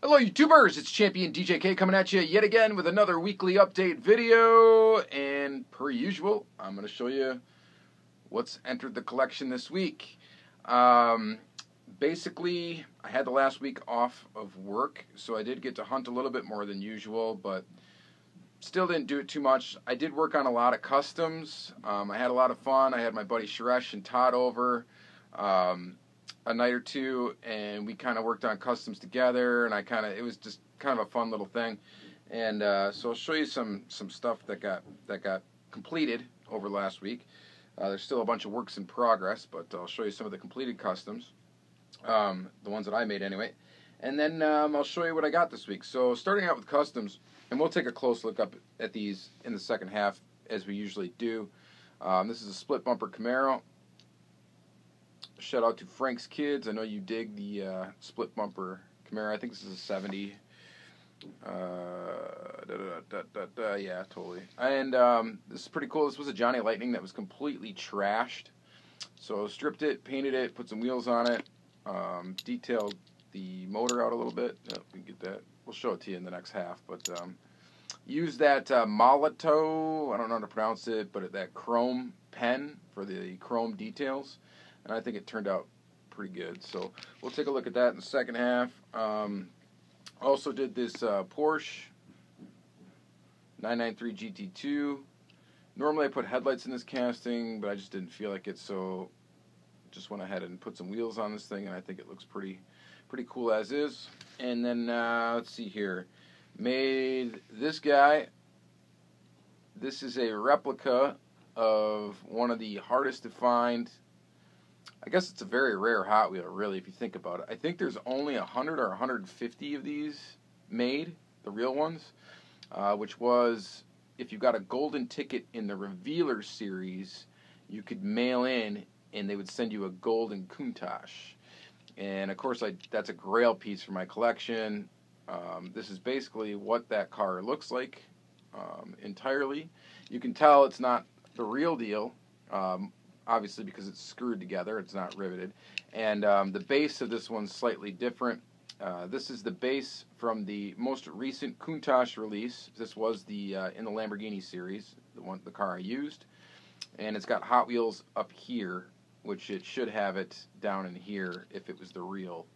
Hello YouTubers, it's Championdjk coming at you yet again with another weekly update video, and per usual, I'm going to show you what's entered the collection this week. Basically, I had the last week off of work, so I did get to hunt a little bit more than usual, but still didn't do it too much. I did work on a lot of customs. I had a lot of fun. I had my buddy Suresh and Todd over a night or two, and we kind of worked on customs together, and it was just kind of a fun little thing. And so I'll show you some stuff that got completed over last week. There's still a bunch of works in progress, but I'll show you some of the completed customs, the ones that I made anyway. And then I'll show you what I got this week. So starting out with customs, and we'll take a close look up at these in the second half as we usually do. This is a split bumper Camaro. Shout out to Frank's Kids. I know you dig the split bumper Camaro. I think this is a 70. Yeah, totally. And this is pretty cool. This was a Johnny Lightning that was completely trashed. So stripped it, painted it, put some wheels on it, detailed the motor out a little bit. Oh, we can get that. We'll show it to you in the next half. But used that Molito, I don't know how to pronounce it, but that chrome pen for the chrome details. And I think it turned out pretty good. So we'll take a look at that in the second half. Also did this Porsche 993 GT2. Normally I put headlights in this casting, but I just didn't feel like it, so just went ahead and put some wheels on this thing, and I think it looks pretty cool as is. And then let's see here. Made this guy. This is a replica of one of the hardest to find. I guess it's a very rare Hot Wheel, really, if you think about it. I think there's only 100 or 150 of these made, the real ones, which was, if you got a golden ticket in the Revealer series, you could mail in, and they would send you a golden Countach. And, of course, that's a grail piece for my collection. This is basically what that car looks like entirely. You can tell it's not the real deal. Obviously, because it's screwed together, it's not riveted. And the base of this one's slightly different. This is the base from the most recent Countach release. This was the in the Lamborghini series, the car I used. And it's got Hot Wheels up here, which it should have it down in here if it was the real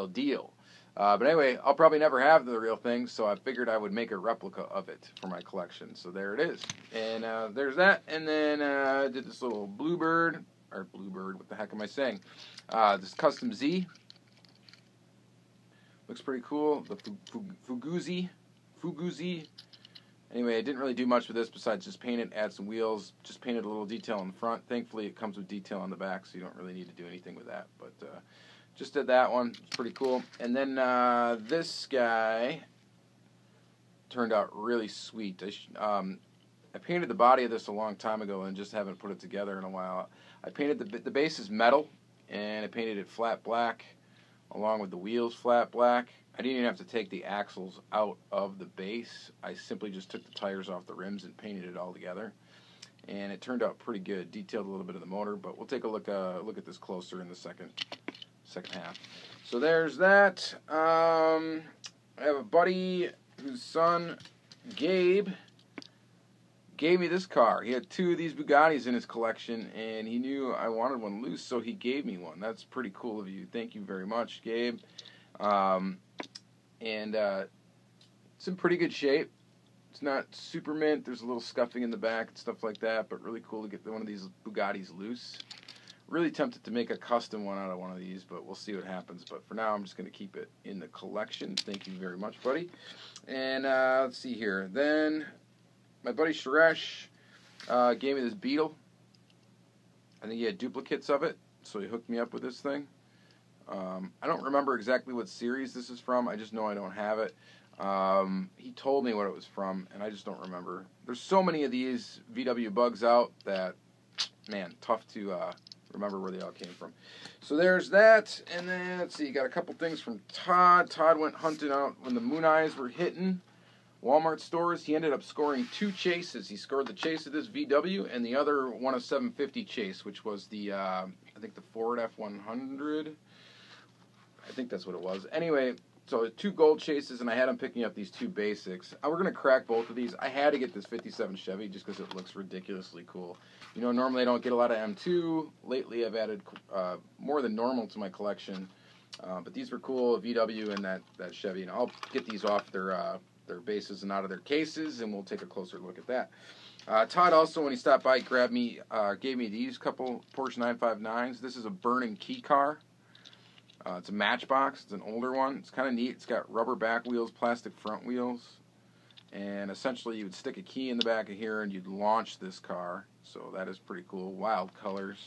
deal. But anyway, I'll probably never have the real thing, so I figured I would make a replica of it for my collection. So there it is. And there's that. And then I did this little Bluebird, what the heck am I saying? This Custom Z. Looks pretty cool. The Fuguzi. Anyway, I didn't really do much with this besides just paint it, add some wheels, just painted a little detail in the front. Thankfully, it comes with detail on the back, so you don't really need to do anything with that. But just did that one. It's pretty cool. And then this guy turned out really sweet. I painted the body of this a long time ago and just haven't put it together in a while. I painted the base is metal, and I painted it flat black along with the wheels flat black. I didn't even have to take the axles out of the base. I simply just took the tires off the rims and painted it all together. And it turned out pretty good. Detailed a little bit of the motor, but we'll take a look at this closer in the second half. So there's that. I have a buddy whose son, Gabe, gave me this car. He had two of these Bugattis in his collection, and he knew I wanted one loose, so he gave me one. That's pretty cool of you. Thank you very much, Gabe. It's in pretty good shape. It's not super mint. There's a little scuffing in the back and stuff like that, but really cool to get one of these Bugattis loose. Really tempted to make a custom one out of one of these, but we'll see what happens. But for now, I'm just going to keep it in the collection. Thank you very much, buddy. And let's see here. Then my buddy Suresh gave me this Beetle. I think he had duplicates of it, so he hooked me up with this thing. I don't remember exactly what series this is from. I just know I don't have it. He told me what it was from, and I just don't remember. There's so many of these VW bugs out that, man, tough to remember where they all came from. So there's that, and then, let's see, got a couple things from Todd. Todd went hunting out when the Mooneyes were hitting Walmart stores. He ended up scoring two chases. He scored the chase of this VW, and the other one a 750 chase, which was the, I think the Ford F100. I think that's what it was. Anyway, So 2 gold chases, and I had them picking up these 2 basics. We're going to crack both of these. I had to get this 57 Chevy just because it looks ridiculously cool. You know, normally I don't get a lot of M2. Lately I've added more than normal to my collection. But these were cool, VW and that Chevy. And I'll get these off their bases and out of their cases, and we'll take a closer look at that. Todd also, when he stopped by, gave me these couple Porsche 959s. This is a burning key car. It's a Matchbox. It's an older one. It's kind of neat. It's got rubber back wheels, plastic front wheels, and essentially you would stick a key in the back of here and you'd launch this car. So that is pretty cool. Wild colors.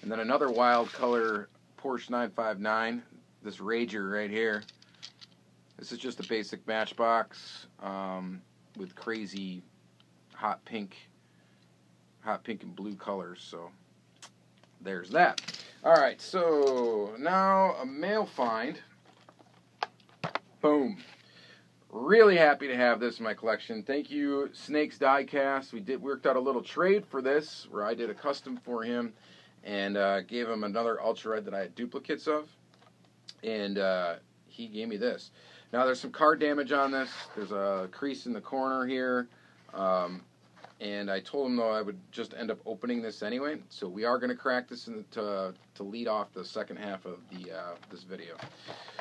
And then another wild color Porsche 959. This Rager right here. This is just a basic Matchbox with crazy hot pink and blue colors. So there's that. Alright, so now a mail find. Boom. Really happy to have this in my collection. Thank you, Snakes Diecast. We worked out a little trade for this where I did a custom for him and gave him another Ultra Red that I had duplicates of. And he gave me this. Now there's some card damage on this. There's a crease in the corner here. And I told him, though, I would just end up opening this anyway. So we are going to crack this to lead off the second half of this video.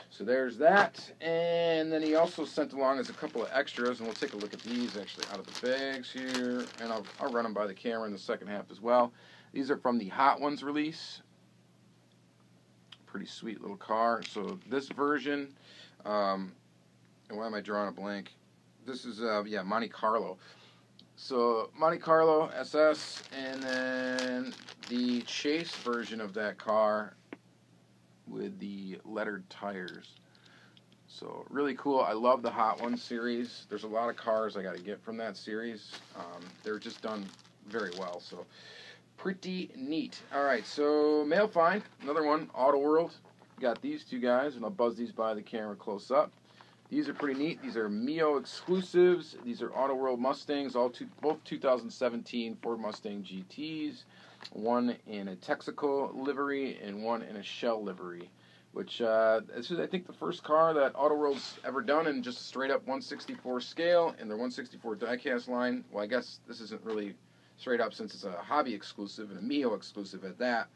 So there's that. And then he also sent along as a couple of extras. And we'll take a look at these actually out of the bags here. And I'll run them by the camera in the second half as well. These are from the Hot Ones release. Pretty sweet little car. So this version, and why am I drawing a blank? This is, yeah, Monte Carlo. So, Monte Carlo SS, and then the chase version of that car with the lettered tires. So, really cool. I love the Hot Ones series. There's a lot of cars I got to get from that series. They're just done very well, so pretty neat. Alright, so mail find, another one, Auto World. Got these 2 guys, and I'll buzz these by the camera close up. These are pretty neat. These are Mio exclusives. These are Auto World Mustangs, both 2017 Ford Mustang GTs. One in a Texaco livery and one in a Shell livery. Which this is, I think, the first car that Auto World's ever done in just a straight up 1/64 scale in their 1/64 diecast line. Well, I guess this isn't really straight up since it's a hobby exclusive and a Mio exclusive at that.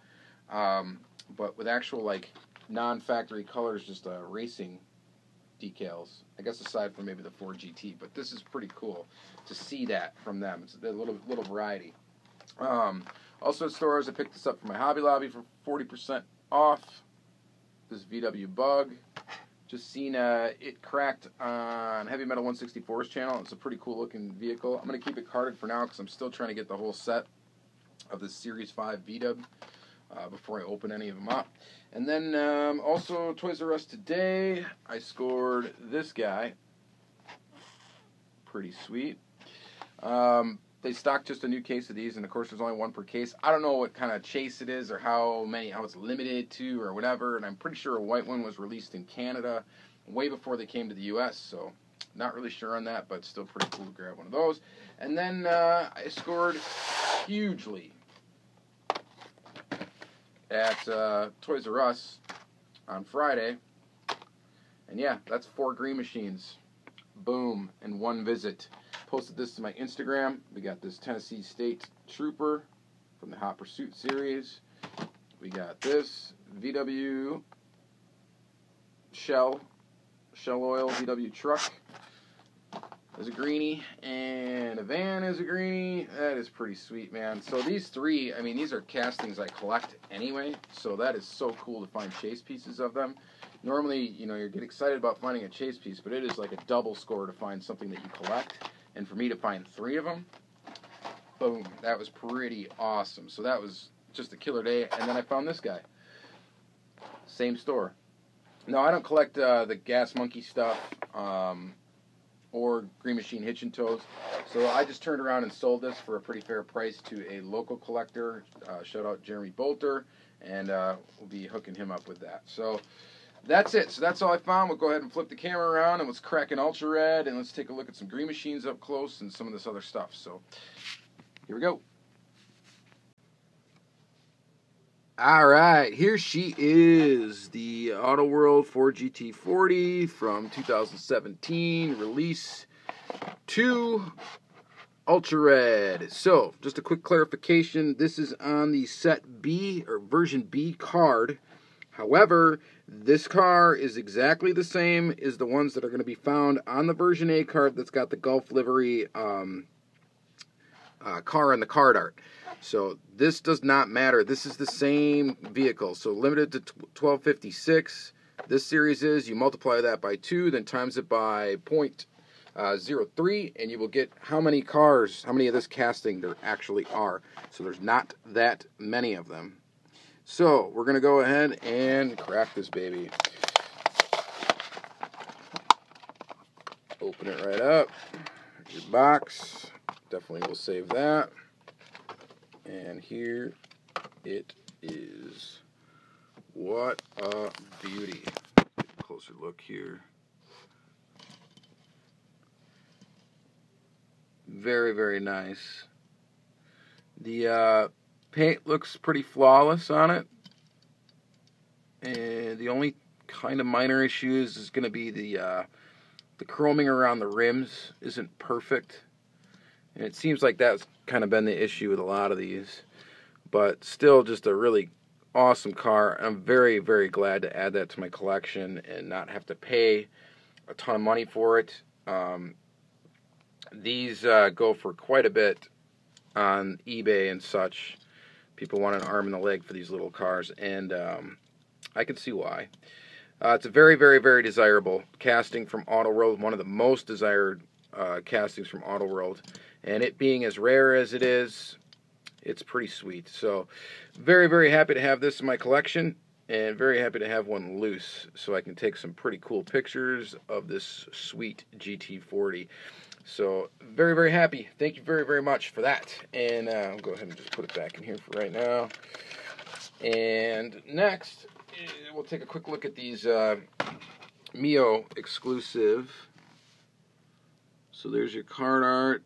But with actual like non-factory colors, just racing decals, I guess, aside from maybe the Ford GT, but this is pretty cool to see that from them. It's a little variety. Also at stores, I picked this up from my Hobby Lobby for 40% off. This VW Bug. Just seen it cracked on Heavy Metal 164's channel. It's a pretty cool looking vehicle. I'm going to keep it carded for now because I'm still trying to get the whole set of the Series 5 VW before I open any of them up. And then also Toys R Us today, I scored this guy. Pretty sweet. They stocked just a new case of these, and of course there's only one per case. I don't know what kind of chase it is or how it's limited to or whatever, and I'm pretty sure a white one was released in Canada way before they came to the U.S., so not really sure on that, but still pretty cool to grab one of those. And then I scored hugely at Toys R Us on Friday. And yeah, that's 4 Green Machines. Boom, in one visit. Posted this to my Instagram. We got this Tennessee State Trooper from the Hot Pursuit series. We got this VW Shell Oil VW truck is a greenie, and a van is a greenie. That is pretty sweet, man. So these 3, I mean, these are castings I collect anyway, so that is so cool to find chase pieces of them. Normally, you know, you get excited about finding a chase piece, but it is like a double score to find something that you collect. And for me to find 3 of them, boom, that was pretty awesome. So that was just a killer day. And then I found this guy. Same store. No, I don't collect the Gas Monkey stuff or Green Machine Hitch and Toes. So I just turned around and sold this for a pretty fair price to a local collector. Shout out Jeremy Bolter. And we'll be hooking him up with that. So that's it. So that's all I found. We'll go ahead and flip the camera around and let's crack an Ultra Red and let's take a look at some Green Machines up close and some of this other stuff. So here we go. All right, here she is, the Auto World Ford GT40 from 2017, release 2 Ultra Red. So, just a quick clarification, this is on the Set B, or version B card. However, this car is exactly the same as the ones that are going to be found on the version A card that's got the Gulf livery car and the card art. So this does not matter. This is the same vehicle. So limited to 1256. This series is, you multiply that by 2, then times it by 0.03, and you will get how many cars, how many of this casting there actually are. So there's not that many of them. So we're going to go ahead and crack this baby. Open it right up. Your box. Definitely will save that. And here it is. What a beauty. Get a closer look here. Very, very nice. The paint looks pretty flawless on it. And the only kind of minor issues is going to be the chroming around the rims isn't perfect. And it seems like that's kind of been the issue with a lot of these. But still just a really awesome car. I'm very, very glad to add that to my collection and not have to pay a ton of money for it. These go for quite a bit on eBay and such. People want an arm and a leg for these little cars, and I can see why. It's a very, very, very desirable casting from Auto World, one of the most desired castings from Auto World. And it being as rare as it is, it's pretty sweet. So, very, very happy to have this in my collection, and very happy to have one loose so I can take some pretty cool pictures of this sweet GT40. So, very, very happy. Thank you very, very much for that. And I'll go ahead and just put it back in here for right now. And next, we'll take a quick look at these Mio exclusive. So there's your card art.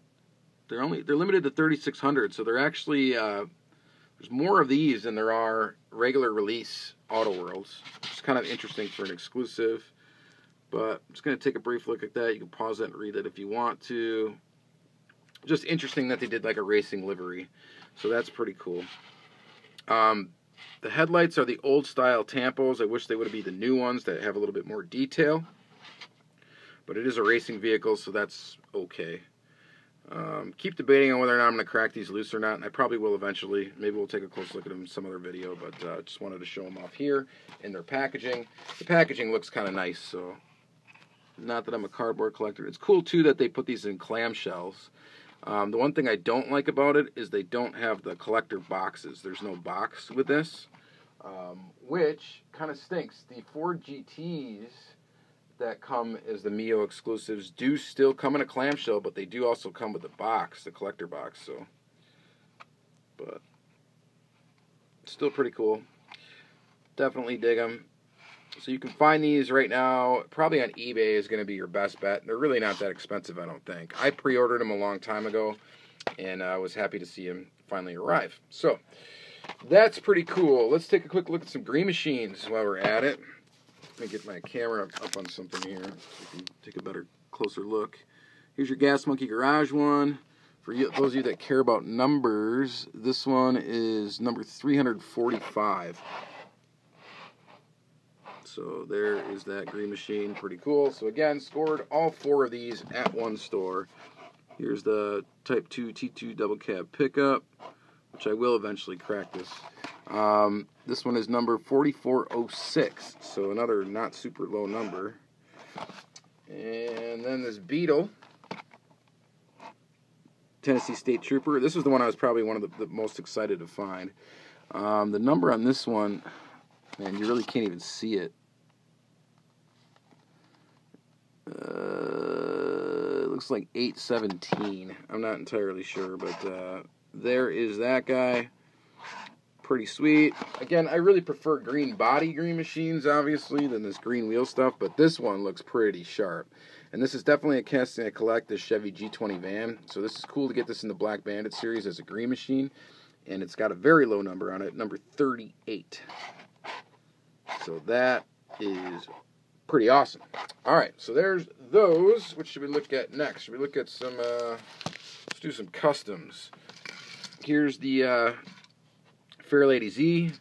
They're limited to 3,600, so they're actually there's more of these than there are regular release Auto Worlds. It's kind of interesting for an exclusive, but I'm just going to take a brief look at that. You can pause that and read it if you want to. Just interesting that they did like a racing livery, so that's pretty cool. The headlights are the old style tampos. I wish they would be the new ones that have a little bit more detail, but it is a racing vehicle, so that's okay. Keep debating on whether or not I'm going to crack these loose or not, and I probably will eventually. Maybe we'll take a close look at them in some other video, but just wanted to show them off here in their packaging. The packaging looks kind of nice, so not that I'm a cardboard collector. It's cool, too, that they put these in clamshells. The one thing I don't like about it is they don't have the collector boxes. There's no box with this, which kind of stinks. The Ford GTs that come as the Mio exclusives do still come in a clamshell, but they do also come with the box, the collector box. So, but still pretty cool. Definitely dig them. So you can find these right now. Probably on eBay is going to be your best bet. They're really not that expensive, I don't think. I pre-ordered them a long time ago, and I was happy to see them finally arrive. So that's pretty cool. Let's take a quick look at some Green Machines while we're at it. Let me get my camera up on something here so you can take a better, closer look. Here's your Gas Monkey Garage one. For you, those of you that care about numbers, this one is number 345. So there is that Green Machine. Pretty cool. So again, scored all 4 of these at one store. Here's the Type 2 T2 double cab pickup, which I will eventually crack this. This one is number 4406, so another not super low number. And then this Beetle, Tennessee State Trooper. This was the one I was probably one of the most excited to find. The number on this one, man, you really can't even see it. It looks like 817. I'm not entirely sure, but there is that guy. Pretty sweet. Again, I really prefer green body Green Machines, obviously, than this green wheel stuff, but this one looks pretty sharp. And this is definitely a casting I collect, this Chevy G20 van. So this is cool to get this in the Black Bandit series as a Green Machine. and it's got a very low number on it, number 38. So that is pretty awesome. All right, so there's those. What should we look at next? Should we look at some, let's do some customs. Here's the Fairlady Z,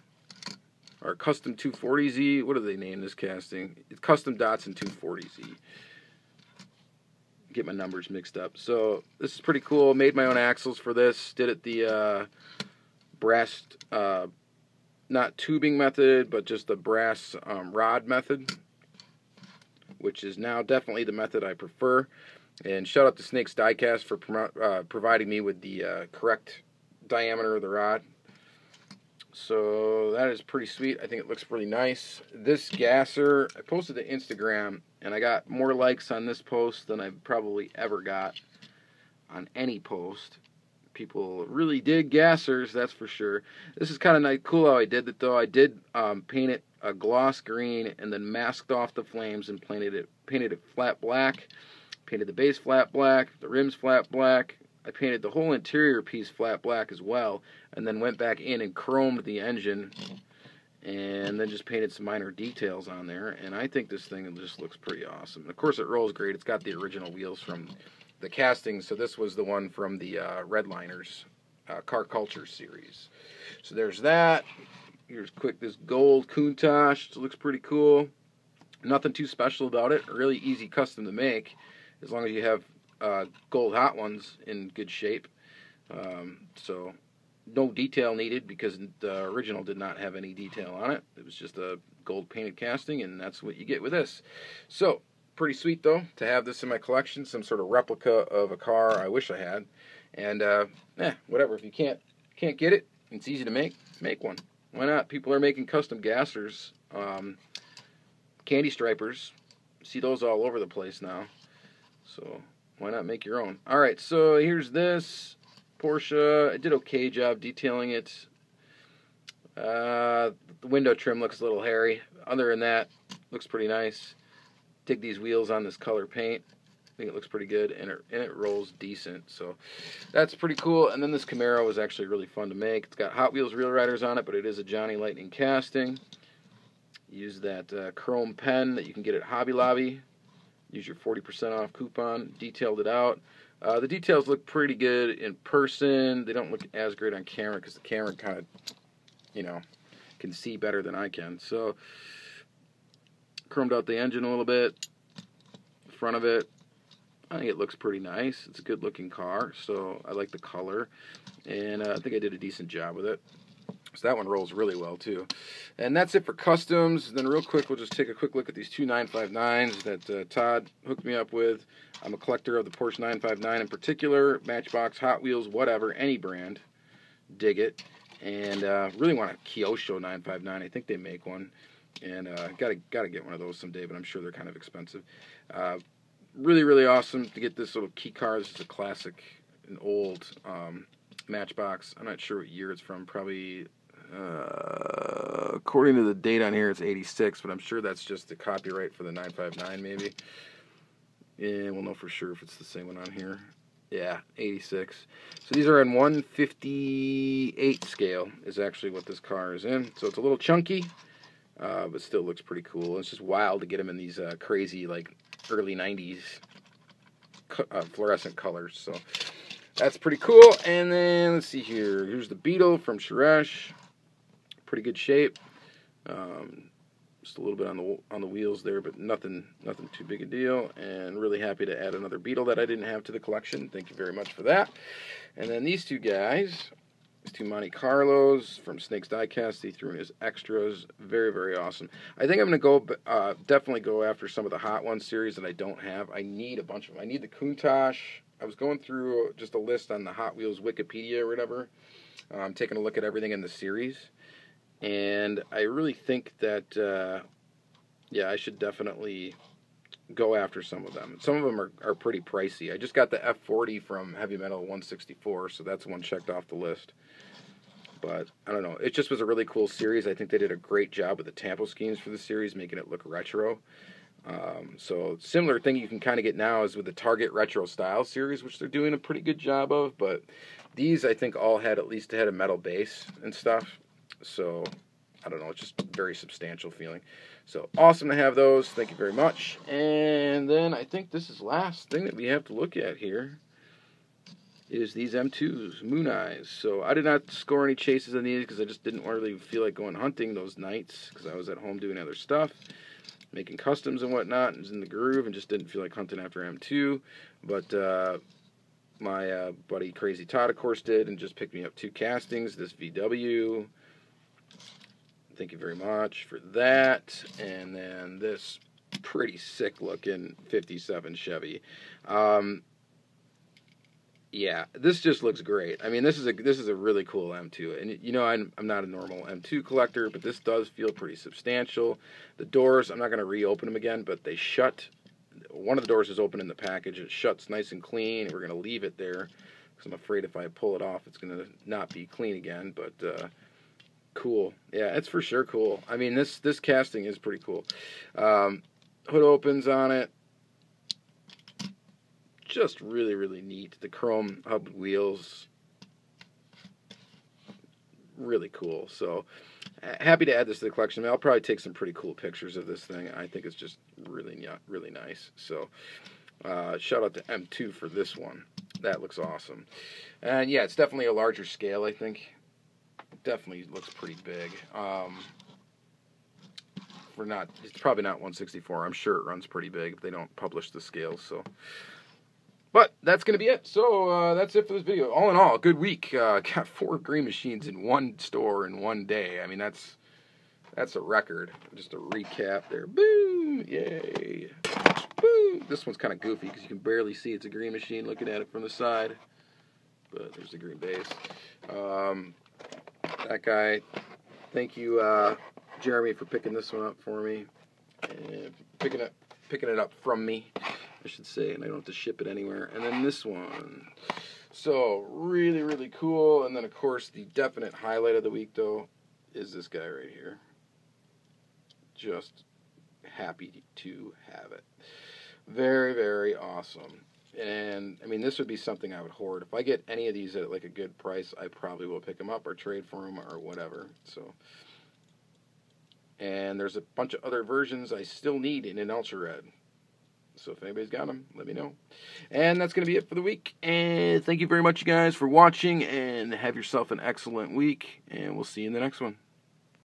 or Custom 240Z. What do they name this casting? It's Custom Datsun 240Z. Get my numbers mixed up. So this is pretty cool. Made my own axles for this. Did it the brass, not tubing method, but just the brass rod method, which is now definitely the method I prefer. And shout out to Snake's Diecast for providing me with the correct diameter of the rod. So that is pretty sweet. I think it looks really nice. This gasser, I posted to Instagram, and I got more likes on this post than I've probably ever got on any post. People really dig gassers, that's for sure. This is kind of nice, cool how I did it, though. I did paint it a gloss green and then masked off the flames and painted it flat black. Painted the base flat black, the rims flat black. I painted the whole interior piece flat black as well, and then went back in and chromed the engine, and then just painted some minor details on there. And I think this thing just looks pretty awesome. And of course, it rolls great. It's got the original wheels from the casting, so this was the one from the Redliners Car Culture series. So there's that. Here's quick this gold Countach. It looks pretty cool. Nothing too special about it. Really easy custom to make, as long as you have gold hot ones in good shape. So no detail needed, because the original did not have any detail on it. It was just a gold painted casting, and that's what you get with this. So pretty sweet, though, to have this in my collection. Some sort of replica of a car I wish I had. And whatever. If you can't get it, it's easy to make one. Why not? People are making custom gassers, candy stripers. See those all over the place now. So why not make your own? All right, so here's this Porsche. I did an okay job detailing it. The window trim looks a little hairy. Other than that, looks pretty nice. Dig these wheels on this color paint. I think it looks pretty good, and it rolls decent. So that's pretty cool. And then this Camaro was actually really fun to make. It's got Hot Wheels Real Riders on it, but it is a Johnny Lightning casting. Use that chrome pen that you can get at Hobby Lobby. Use your 40% off coupon. Detailed it out. The details look pretty good in person. They don't look as great on camera, because the camera kind of, can see better than I can. So, chromed out the engine a little bit. Front of it, I think it looks pretty nice. It's a good looking car, so I like the color. And I think I did a decent job with it. So that one rolls really well, too. And that's it for customs. Then real quick, we'll just take a quick look at these two 959s that Todd hooked me up with. I'm a collector of the Porsche 959 in particular, Matchbox, Hot Wheels, whatever, any brand. Dig it. And really want a Kyosho 959. I think they make one. And gotta get one of those someday, but I'm sure they're kind of expensive. Really, really awesome to get this little key car. This is a classic, an old Matchbox. I'm not sure what year it's from. Probably, according to the date on here, it's 86, but I'm sure that's just the copyright for the 959, maybe. Yeah, we'll know for sure if it's the same one on here. Yeah, 86. So these are in 1/58 scale is actually what this car is in. So it's a little chunky, but still looks pretty cool. It's just wild to get them in these crazy, like, early 90s fluorescent colors. So that's pretty cool. And then, let's see here. Here's the Beetle from Suresh. Pretty good shape. Just a little bit on the wheels there, but nothing too big a deal. And really happy to add another Beetle that I didn't have to the collection. Thank you very much for that. And then these two guys, these two Monte Carlos from Snake's Diecast, he threw in his extras. Very, very awesome. I think I'm going to go definitely go after some of the Hot Ones series that I don't have. I need a bunch of them. I need the Countach. I was going through just a list on the Hot Wheels Wikipedia or whatever. I'm taking a look at everything in the series. And I really think that, yeah, I should definitely go after some of them. Some of them are pretty pricey. I just got the F40 from Heavy Metal 164, so that's one checked off the list. But, I don't know. It just was a really cool series. I think they did a great job with the tampo schemes for the series, making it look retro. So similar thing you can kind of get now is with the Target Retro Style series, which they're doing a pretty good job of. But these, I think, all had at least had a metal base and stuff. So I don't know, it's just very substantial feeling. So awesome to have those. Thank you very much. And then I think this is the last thing that we have to look at here is these M2s, Mooneyes. So I did not score any chases on these because I just didn't really feel like going hunting those nights because I was at home doing other stuff, making customs and whatnot, and was in the groove and just didn't feel like hunting after M2. But my buddy Crazy Todd, of course, did and just picked me up 2 castings. This VW. Thank you very much for that. And then this pretty sick looking 57 Chevy. Yeah, this just looks great. I mean, this is a really cool M2, and you know I'm not a normal M2 collector, but this does feel pretty substantial. The doors, I'm not going to reopen them again, but they shut. One of the doors is open in the package. It shuts nice and clean. We're going to leave it there because I'm afraid if I pull it off, it's going to not be clean again. But cool, yeah, it's for sure cool. I mean, this casting is pretty cool. Hood opens on it. Just really, really neat. The chrome hub wheels, really cool. So happy to add this to the collection. I mean, I'll probably take some pretty cool pictures of this thing. I think it's just really nice. So shout out to M2 for this one. That looks awesome. And yeah, it's definitely a larger scale, I think. Definitely looks pretty big. It's probably not 164. I'm sure it runs pretty big if they don't publish the scales. So. But that's going to be it. So that's it for this video. All in all, a good week. Got 4 Green Machines in one store in one day. I mean, that's a record. Just a recap there. Boom! Yay! Boom! This one's kind of goofy because you can barely see it's a Green Machine looking at it from the side. But there's the green base. That guy, thank you, Jeremy, for picking this one up for me. And picking it up from me, I should say, and I don't have to ship it anywhere. And then this one. So, really, really cool. And then, of course, the definite highlight of the week, though, is this guy right here. Just happy to have it. Very, very awesome. And, I mean, this would be something I would hoard. If I get any of these at, like, a good price, I probably will pick them up or trade for them or whatever. So, and there's a bunch of other versions I still need in an ultra red. So if anybody's got them, let me know. And that's going to be it for the week. And thank you very much, you guys, for watching. And have yourself an excellent week. And we'll see you in the next one.